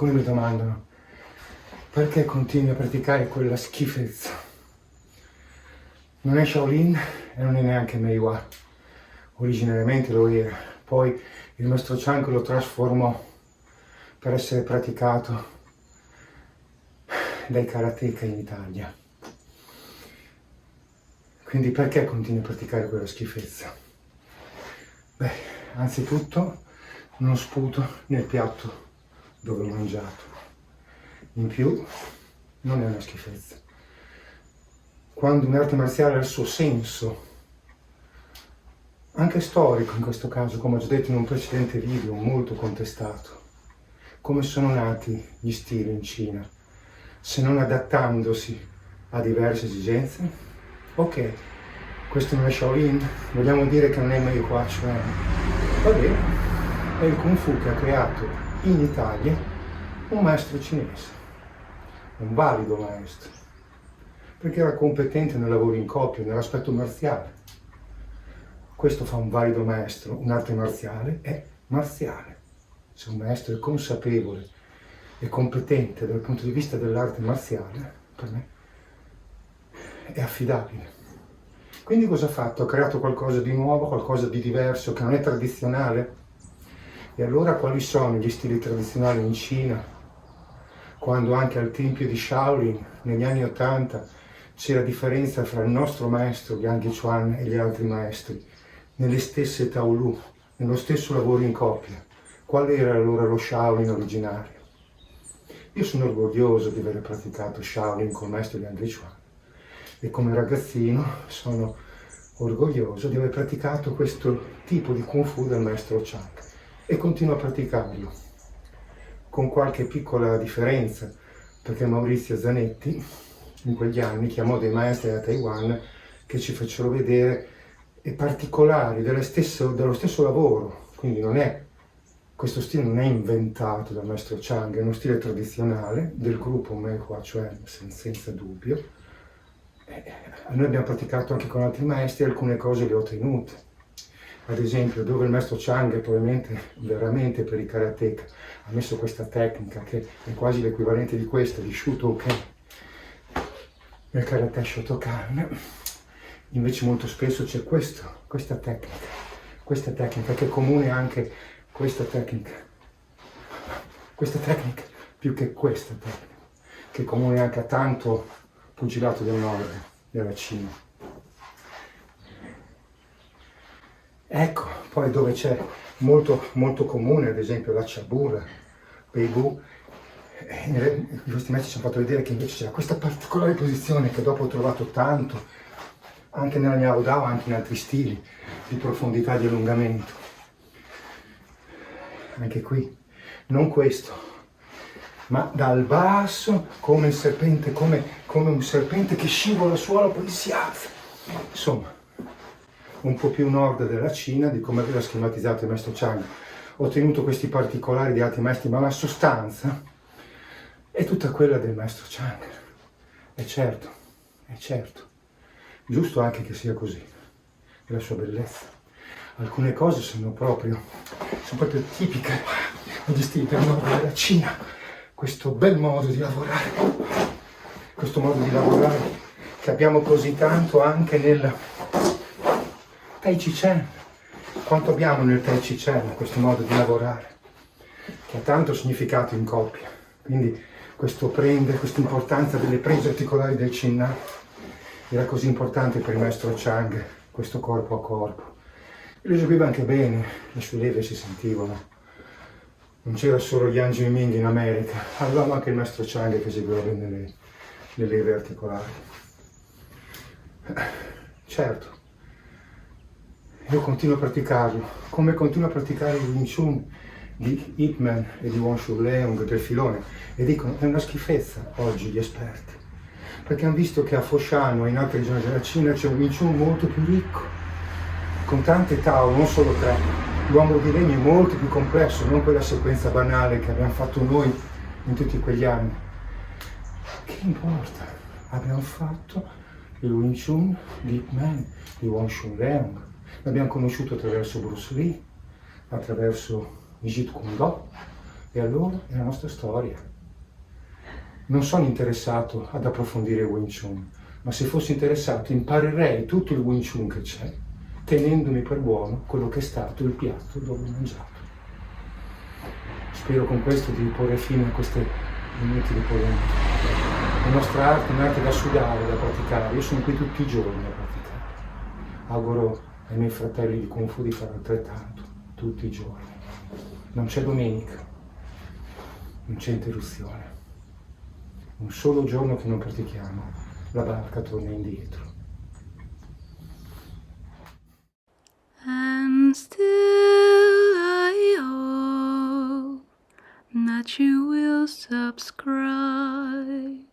Alcuni mi domandano perché continui a praticare quella schifezza. Non è Shaolin e non è neanche Meiwa. Originariamente lo era, poi il maestro Chang lo trasformò per essere praticato dai karateka in Italia. Quindi perché continui a praticare quella schifezza? Beh, anzitutto non sputo nel piatto dove ho mangiato. In più, non è una schifezza. Quando un'arte marziale ha il suo senso, anche storico in questo caso, come ho già detto in un precedente video molto contestato, come sono nati gli stili in Cina, se non adattandosi a diverse esigenze? Ok, questo non è Shaolin, vogliamo dire che non è Mei Hua Chuan. Va bene, è il Kung Fu che ha creato in Italia un maestro cinese, un valido maestro, perché era competente nel lavoro in coppia, nell'aspetto marziale. Questo fa un valido maestro, un'arte marziale è marziale. Se un maestro è consapevole e competente dal punto di vista dell'arte marziale, per me è affidabile. Quindi cosa ha fatto? Ha creato qualcosa di nuovo, qualcosa di diverso, che non è tradizionale? E allora quali sono gli stili tradizionali in Cina? Quando anche al tempio di Shaolin, negli anni '80, c'era differenza fra il nostro maestro Yang Chuan e gli altri maestri, nelle stesse Taolu, nello stesso lavoro in coppia. Qual era allora lo Shaolin originario? Io sono orgoglioso di aver praticato Shaolin con il maestro Yang Chuan e come ragazzino sono orgoglioso di aver praticato questo tipo di Kung Fu del maestro Chang e continuo a praticarlo, con qualche piccola differenza, perché Maurizio Zanetti in quegli anni chiamò dei maestri da Taiwan che ci fecero vedere particolari dello stesso lavoro, quindi questo stile non è inventato dal maestro Chang, è uno stile tradizionale del gruppo Mei Hua Chuan, senza dubbio. Noi abbiamo praticato anche con altri maestri, alcune cose le ho tenute. Ad esempio, dove il maestro Chang, probabilmente veramente per i karateka, ha messo questa tecnica che è quasi l'equivalente di questa, di Shutoken, nel karate Shotokan, invece molto spesso c'è questa tecnica che è comune anche questa tecnica più che questa tecnica, che è comune anche a tanto pugilato del nord della Cina. Ecco, poi dove c'è molto, molto comune, ad esempio la Chabura, Peibu, questi maestri ci hanno fatto vedere che invece c'era questa particolare posizione che dopo ho trovato tanto, anche nella Miao Dao, anche in altri stili, di profondità di allungamento. Anche qui, non questo, ma dal basso, come il serpente, come un serpente che scivola al suolo, poi si alza. Insomma, un po' più nord della Cina, di come aveva schematizzato il maestro Chang. Ho tenuto questi particolari di altri maestri, ma la sostanza è tutta quella del maestro Chang. È certo, giusto anche che sia così, è la sua bellezza. Alcune cose sono proprio tipiche degli stili del nord della Cina. Questo bel modo di lavorare, che abbiamo così tanto anche nel Tai Chi Chuan. Quanto abbiamo nel Tai Chi Chuan questo modo di lavorare, che ha tanto significato in coppia. Quindi questa importanza delle prese articolari del Chin Na era così importante per il maestro Chang, questo corpo a corpo. E lo eseguiva anche bene, le sue leve si sentivano. Non c'era solo Yang Jiming in America, avevamo anche il maestro Chang che eseguiva bene le leve articolari. Certo, io continuo a praticarlo, come continuo a praticare il Wing Chun di Ip Man e di Wong Shun Leung del filone, e dicono è una schifezza oggi gli esperti, perché hanno visto che a Foshan o in altre regioni della Cina c'è un Wing Chun molto più ricco, con tante Tao, non solo 3. L'uomo di legno è molto più complesso, non quella sequenza banale che abbiamo fatto noi in tutti quegli anni. Che importa? Abbiamo fatto il Wing Chun di Ip Man, di Wong Shun Leung. L'abbiamo conosciuto attraverso Bruce Lee, attraverso Jeet Kune Do, E allora è la nostra storia. Non sono interessato ad approfondire il Wing Chun, ma se fossi interessato imparerei tutto il Wing Chun che c'è, tenendomi per buono quello che è stato il piatto dove ho mangiato. Spero con questo di porre fine a queste inutili polemiche. La nostra arte è un'arte da sudare, da praticare. Io sono qui tutti i giorni a praticare. Auguro ai miei fratelli di Kung Fu di fare altrettanto, tutti i giorni. Non c'è domenica, non c'è interruzione. Un solo giorno che non pratichiamo, la barca torna indietro. And still I hope that you will subscribe.